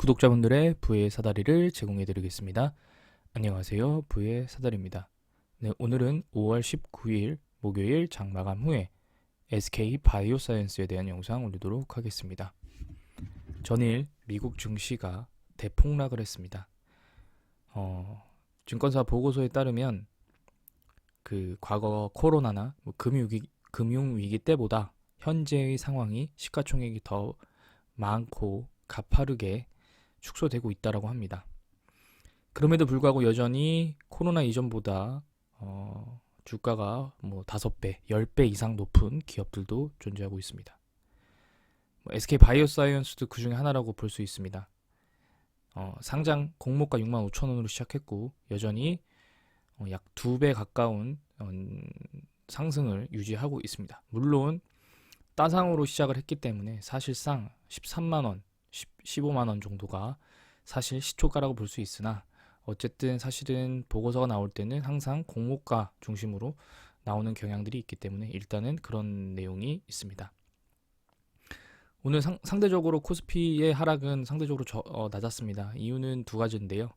구독자분들의 부의 사다리를 제공해 드리겠습니다. 안녕하세요. 부의 사다리입니다. 네, 오늘은 5월 19일 목요일 장 마감 후에 SK 바이오사이언스에 대한 영상 올리도록 하겠습니다. 전일 미국 증시가 대폭락을 했습니다. 증권사 보고서에 따르면 그 과거 코로나나 금융위기 때보다 현재의 상황이 시가총액이 더 많고 가파르게 축소되고 있다라고 합니다. 그럼에도 불구하고 여전히 코로나 이전보다 주가가 5배, 10배 이상 높은 기업들도 존재하고 있습니다. SK 바이오사이언스도 그 중에 하나라고 볼 수 있습니다. 상장 공모가 65,000원으로 시작했고 여전히 약 2배 가까운 상승을 유지하고 있습니다. 물론 따상으로 시작을 했기 때문에 사실상 13만원, 15만원 정도가 사실 시초가라고 볼 수 있으나 어쨌든 사실은 보고서가 나올 때는 항상 공모가 중심으로 나오는 경향들이 있기 때문에 일단은 그런 내용이 있습니다. 오늘 상대적으로 코스피의 하락은 상대적으로 낮았습니다. 이유는 두 가지인데요.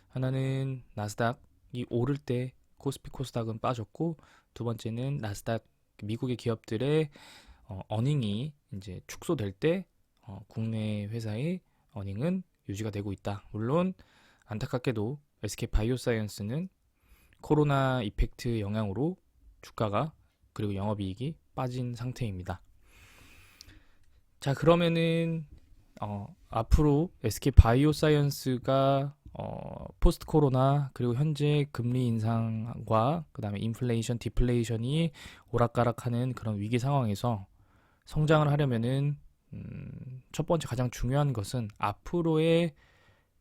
하나는 나스닥이 오를 때 코스피 코스닥은 빠졌고, 두 번째는 나스닥 미국의 기업들의 어닝이 이제 축소될 때 국내 회사의 어닝은 유지가 되고 있다. 물론 안타깝게도 SK 바이오사이언스는 코로나 이펙트 영향으로 주가가 그리고 영업이익이 빠진 상태입니다. 자, 그러면은 앞으로 SK 바이오사이언스가 포스트 코로나 그리고 현재 금리 인상과 그 다음에 인플레이션, 디플레이션이 오락가락하는 그런 위기 상황에서 성장을 하려면은 첫 번째 가장 중요한 것은 앞으로의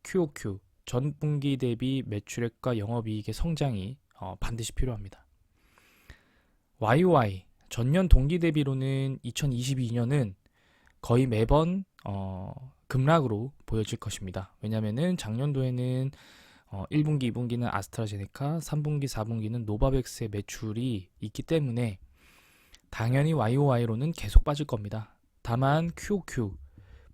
QOQ 전분기 대비 매출액과 영업이익의 성장이 반드시 필요합니다. YOY 전년 동기 대비로는 2022년은 거의 매번 급락으로 보여질 것입니다. 왜냐하면은 작년도에는 1분기, 2분기는 아스트라제네카, 3분기, 4분기는 노바백스의 매출이 있기 때문에 당연히 YOY로는 계속 빠질 겁니다. 다만 QOQ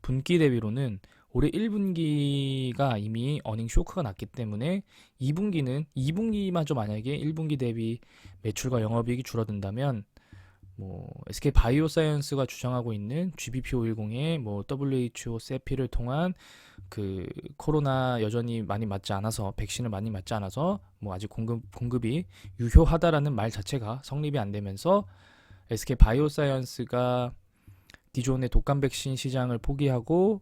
분기 대비로는 올해 1분기가 이미 어닝 쇼크가 났기 때문에 2분기마저 만약에 1분기 대비 매출과 영업이익이 줄어든다면 SK 바이오사이언스가 주장하고 있는 GBP510의 WHO 세피를 통한 그 코로나 여전히 많이 맞지 않아서 백신을 많이 맞지 않아서 아직 공급이 유효하다라는 말 자체가 성립이 안 되면서 SK 바이오사이언스가 기존의 독감 백신 시장을 포기하고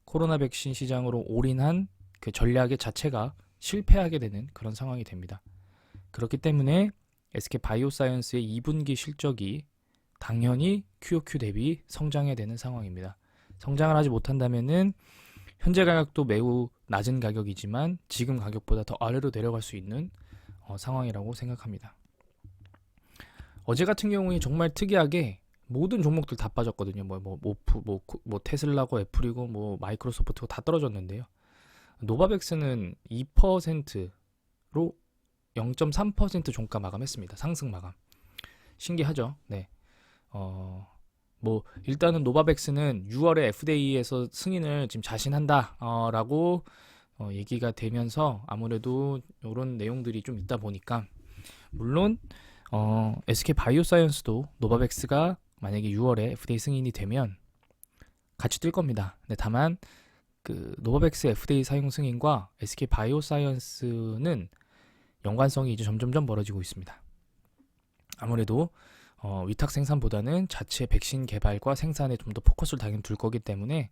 코로나 백신 시장으로 올인한 그 전략의 자체가 실패하게 되는 그런 상황이 됩니다. 그렇기 때문에 SK 바이오사이언스의 2분기 실적이 당연히 QOQ 대비 성장해야 되는 상황입니다. 성장을 하지 못한다면은 현재 가격도 매우 낮은 가격이지만 지금 가격보다 더 아래로 내려갈 수 있는 상황이라고 생각합니다. 어제 같은 경우에 정말 특이하게 모든 종목들 다 빠졌거든요. 테슬라고 애플이고 마이크로소프트고 다 떨어졌는데요. 노바백스는 2%로 0.3% 종가 마감했습니다. 상승 마감. 신기하죠? 네. 일단은 노바백스는 6월에 FDA에서 승인을 지금 자신한다 라고 얘기가 되면서 아무래도 이런 내용들이 좀 있다 보니까 물론 SK 바이오사이언스도 노바백스가 만약에 6월에 FDA 승인이 되면 같이 뛸 겁니다. 네, 다만 그 노바백스 FDA 사용 승인과 SK 바이오사이언스는 연관성이 이제 점점점 벌어지고 있습니다. 아무래도 위탁 생산보다는 자체 백신 개발과 생산에 좀 더 포커스를 당연히 둘 거기 때문에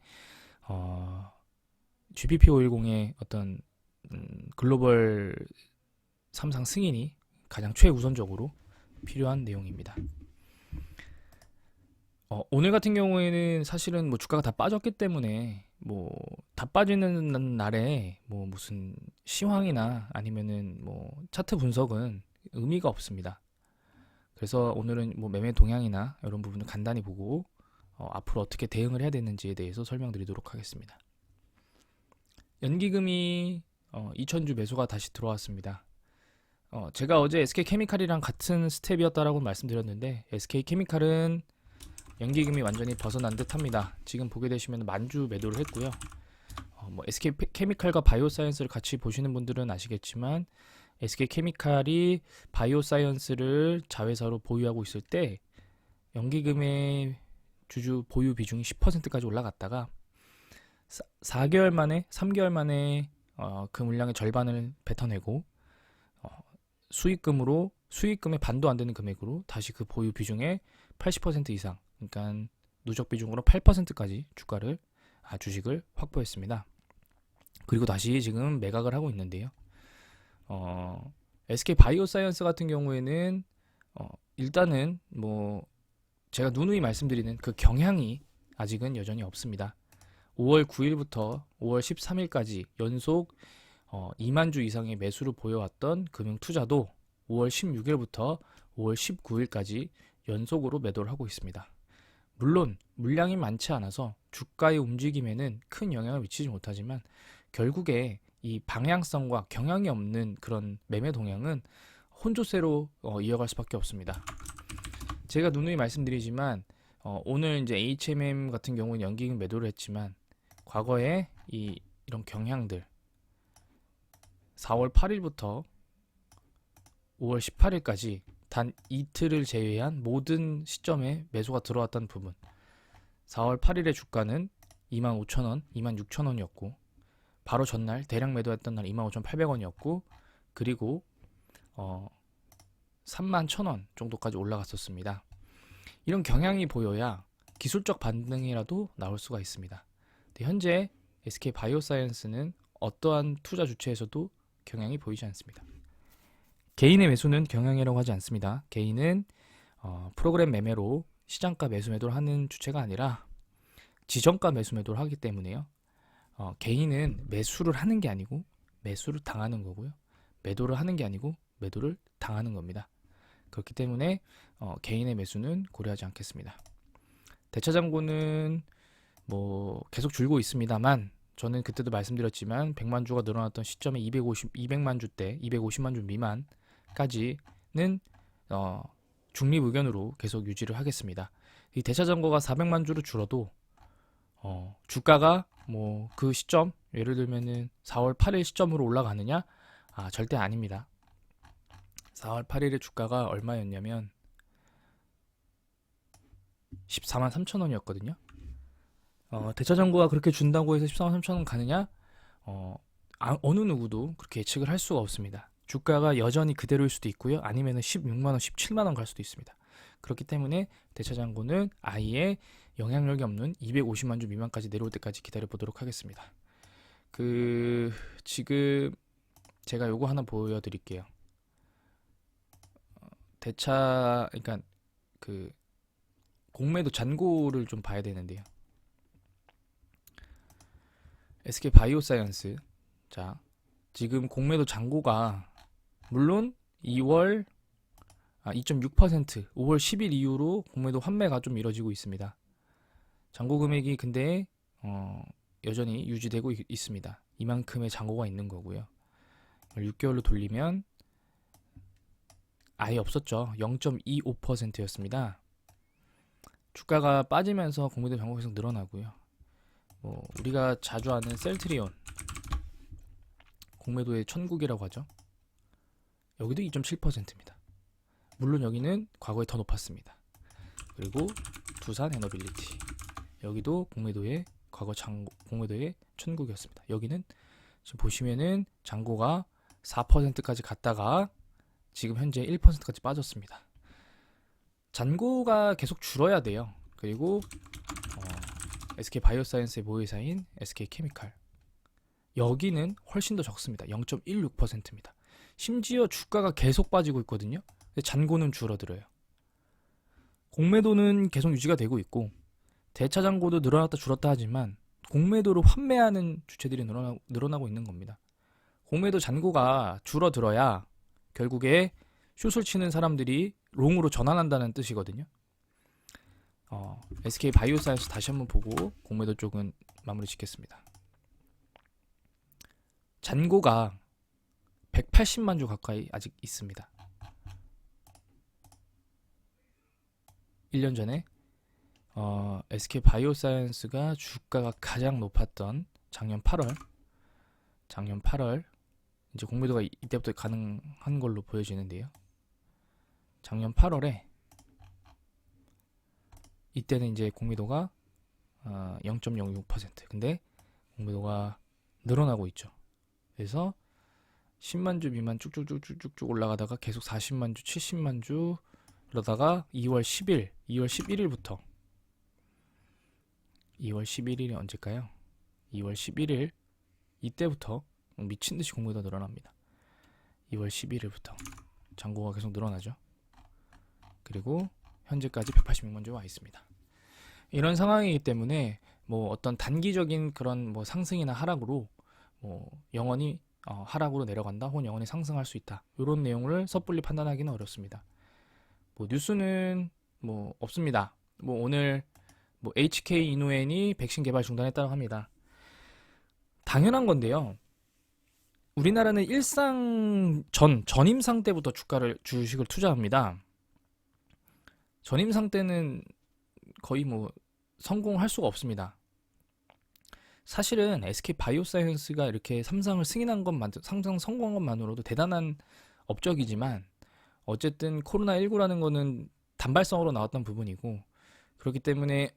GBP510의 어떤 글로벌 3상 승인이 가장 최우선적으로 필요한 내용입니다. 오늘 같은 경우에는 사실은 주가가 다 빠졌기 때문에 다 빠지는 날에 무슨 시황이나 아니면은 차트 분석은 의미가 없습니다. 그래서 오늘은 매매 동향이나 이런 부분을 간단히 보고 앞으로 어떻게 대응을 해야 되는지에 대해서 설명드리도록 하겠습니다. 연기금이 2,000주 매수가 다시 들어왔습니다. 제가 어제 SK케미칼이랑 같은 스텝이었다라고 말씀드렸는데 SK케미칼은 연기금이 완전히 벗어난 듯 합니다. 지금 보게 되시면 만주 매도를 했고요. 뭐 SK 케미칼과 바이오사이언스를 같이 보시는 분들은 아시겠지만 SK 케미칼이 바이오사이언스를 자회사로 보유하고 있을 때 연기금의 주주 보유 비중이 10%까지 올라갔다가 4개월 만에 3개월 만에 그 물량의 절반을 뱉어내고 수익금의 반도 안 되는 금액으로 다시 그 보유 비중의 80% 이상, 그러니까 누적 비중으로 8%까지 주식을 확보했습니다. 그리고 다시 지금 매각을 하고 있는데요. SK 바이오사이언스 같은 경우에는 일단은 뭐 제가 누누이 말씀드리는 그 경향이 아직은 여전히 없습니다. 5월 9일부터 5월 13일까지 연속 2만 주 이상의 매수를 보여왔던 금융 투자도 5월 16일부터 5월 19일까지 연속으로 매도를 하고 있습니다. 물론 물량이 많지 않아서 주가의 움직임에는 큰 영향을 미치지 못하지만 결국에 이 방향성과 경향이 없는 그런 매매 동향은 혼조세로 이어갈 수밖에 없습니다. 제가 누누이 말씀드리지만 오늘 이제 HMM 같은 경우는 연기금 매도를 했지만 과거에 이런 경향들 4월 8일부터 5월 18일까지 단 이틀을 제외한 모든 시점에 매수가 들어왔던 부분, 4월 8일의 주가는 25,000원, 26,000원이었고 바로 전날 대량 매도했던 날 25,800원이었고 그리고 31,000원 정도까지 올라갔었습니다. 이런 경향이 보여야 기술적 반등이라도 나올 수가 있습니다. 현재 SK 바이오사이언스는 어떠한 투자 주체에서도 경향이 보이지 않습니다. 개인의 매수는 경향이라고 하지 않습니다. 개인은 프로그램 매매로 시장가 매수 매도를 하는 주체가 아니라 지정가 매수 매도를 하기 때문에요. 개인은 매수를 하는 게 아니고 매수를 당하는 거고요. 매도를 하는 게 아니고 매도를 당하는 겁니다. 그렇기 때문에 개인의 매수는 고려하지 않겠습니다. 대차장고는 뭐 계속 줄고 있습니다만 저는 그때도 말씀드렸지만 100만 주가 늘어났던 시점에 200만 주 때 250만 주 미만까지는 중립 의견으로 계속 유지를 하겠습니다. 이 대차장고가 400만 주로 줄어도 주가가 뭐 그 시점 예를 들면은 4월 8일 시점으로 올라가느냐? 절대 아닙니다. 4월 8일의 주가가 얼마였냐면 14만 3천 원이었거든요. 대차장고가 그렇게 준다고 해서 14만 3천 원 가느냐? 어느 누구도 그렇게 예측을 할 수가 없습니다. 주가가 여전히 그대로일 수도 있고요. 아니면 16만 원, 17만 원 갈 수도 있습니다. 그렇기 때문에 대차장고는 아예 영향력이 없는 250만 주 미만까지 내려올 때까지 기다려 보도록 하겠습니다. 지금 제가 요거 하나 보여드릴게요. 그러니까 공매도 잔고를 좀 봐야 되는데요. SK 바이오사이언스. 자, 지금 공매도 잔고가 물론 2.6% 5월 10일 이후로 공매도 환매가 좀 이뤄지고 있습니다. 잔고 금액이 근데 여전히 유지되고 있습니다. 이만큼의 잔고가 있는 거고요. 6개월로 돌리면 아예 없었죠. 0.25%였습니다. 주가가 빠지면서 공매도 잔고가 계속 늘어나고요. 우리가 자주 아는 셀트리온 공매도의 천국이라고 하죠. 여기도 2.7%입니다. 물론 여기는 과거에 더 높았습니다. 그리고 두산 에너빌리티 여기도 공매도의 공매도의 천국이었습니다. 여기는 지금 보시면은 잔고가 4%까지 갔다가 지금 현재 1%까지 빠졌습니다. 잔고가 계속 줄어야 돼요. 그리고 SK 바이오사이언스의 모회사인 SK 케미칼 여기는 훨씬 더 적습니다. 0.16%입니다. 심지어 주가가 계속 빠지고 있거든요. 근데 잔고는 줄어들어요. 공매도는 계속 유지가 되고 있고 대차잔고도 늘어났다 줄었다 하지만 공매도로 환매하는 주체들이 늘어나고 있는 겁니다. 공매도 잔고가 줄어들어야 결국에 숏을 치는 사람들이 롱으로 전환한다는 뜻이거든요. SK 바이오사이언스 다시 한번 보고 공매도 쪽은 마무리 짓겠습니다. 잔고가 180만 주 가까이 아직 있습니다. 1년 전에 SK 바이오사이언스가 주가가 가장 높았던 작년 8월 이제 공매도가 이때부터 가능한 걸로 보여지는데요. 작년 8월에 이때는 이제 공매도가 0.06%. 근데 공매도가 늘어나고 있죠. 그래서 10만 주 미만 쭉쭉쭉쭉쭉 올라가다가 계속 40만 주, 70만 주 그러다가 2월 11일부터 2월 11일이 언제일까요? 2월 11일 이때부터 미친듯이 공매도가 늘어납니다. 2월 11일부터 잔고가 계속 늘어나죠. 그리고 현재까지 186만 주가 와 있습니다. 이런 상황이기 때문에 뭐 어떤 단기적인 그런 뭐 상승이나 하락으로 뭐 영원히 하락으로 내려간다 혹은 영원히 상승할 수 있다, 이런 내용을 섣불리 판단하기는 어렵습니다. 뭐 뉴스는 뭐 없습니다. 뭐 오늘 뭐 HK 이노엔이 백신 개발 중단했다고 합니다. 당연한 건데요. 우리나라는 전임상 때부터 주식을 투자합니다. 전임상 때는 거의 뭐 성공할 수가 없습니다. 사실은 SK 바이오사이언스가 이렇게 삼상을 승인한 삼상 성공한 것만으로도 대단한 업적이지만, 어쨌든 코로나19라는 거는 단발성으로 나왔던 부분이고, 그렇기 때문에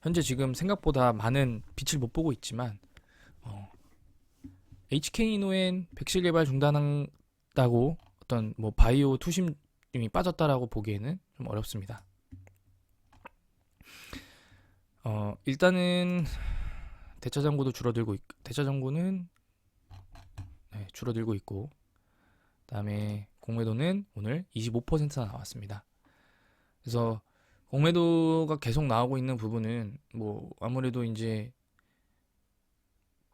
현재 지금 생각보다 많은 빛을 못 보고 있지만, HK이노엔 백신 개발 중단한다고 어떤 뭐 바이오 투심이 빠졌다라고 보기에는 좀 어렵습니다. 일단은 대차 잔고도 줄어들고 있고, 그다음에 공매도는 오늘 25%나 나왔습니다. 그래서 공매도가 계속 나오고 있는 부분은 뭐 아무래도 이제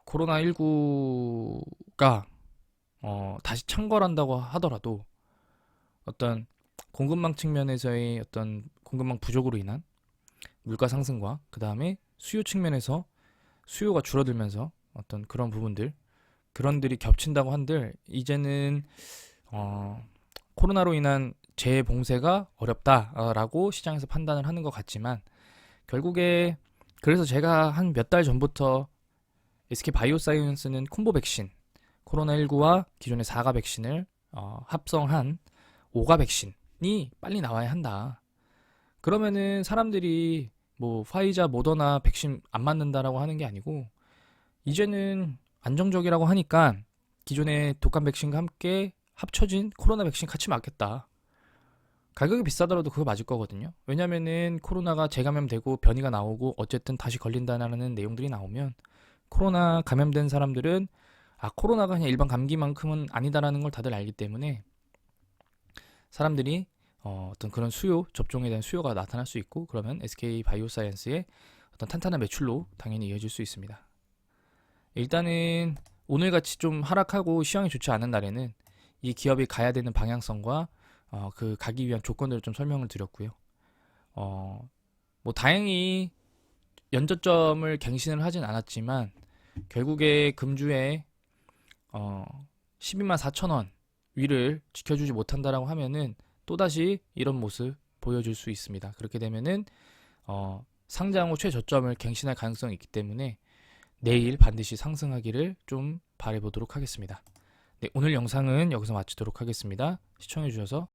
코로나19가 다시 창궐한다고 하더라도 어떤 공급망 측면에서의 어떤 공급망 부족으로 인한 물가 상승과 그 다음에 수요 측면에서 수요가 줄어들면서 어떤 그런 그런들이 겹친다고 한들, 이제는 코로나로 인한 재봉쇄가 어렵다라고 시장에서 판단을 하는 것 같지만, 결국에 그래서 제가 한 몇 달 전부터 SK 바이오사이언스는 콤보 백신, 코로나19와 기존의 4가 백신을 합성한 5가 백신이 빨리 나와야 한다. 그러면은 사람들이 뭐 화이자, 모더나 백신 안 맞는다라고 하는 게 아니고, 이제는 안정적이라고 하니까 기존의 독감 백신과 함께 합쳐진 코로나 백신 같이 맞겠다. 가격이 비싸더라도 그거 맞을 거거든요. 왜냐면은 코로나가 재감염되고 변이가 나오고 어쨌든 다시 걸린다는 내용들이 나오면, 코로나 감염된 사람들은 코로나가 그냥 일반 감기만큼은 아니다라는 걸 다들 알기 때문에 사람들이 어떤 그런 접종에 대한 수요가 나타날 수 있고, 그러면 SK 바이오사이언스의 어떤 탄탄한 매출로 당연히 이어질 수 있습니다. 일단은 오늘같이 좀 하락하고 시황이 좋지 않은 날에는 이 기업이 가야 되는 방향성과 그 가기 위한 조건들을 좀 설명을 드렸고요. 뭐 다행히 연저점을 갱신을 하진 않았지만, 결국에 금주에 12만 4천 원 위를 지켜주지 못한다라고 하면은 또다시 이런 모습 보여줄 수 있습니다. 그렇게 되면은 상장 후 최저점을 갱신할 가능성이 있기 때문에 내일 반드시 상승하기를 좀 바라보도록 하겠습니다. 네, 오늘 영상은 여기서 마치도록 하겠습니다. 시청해주셔서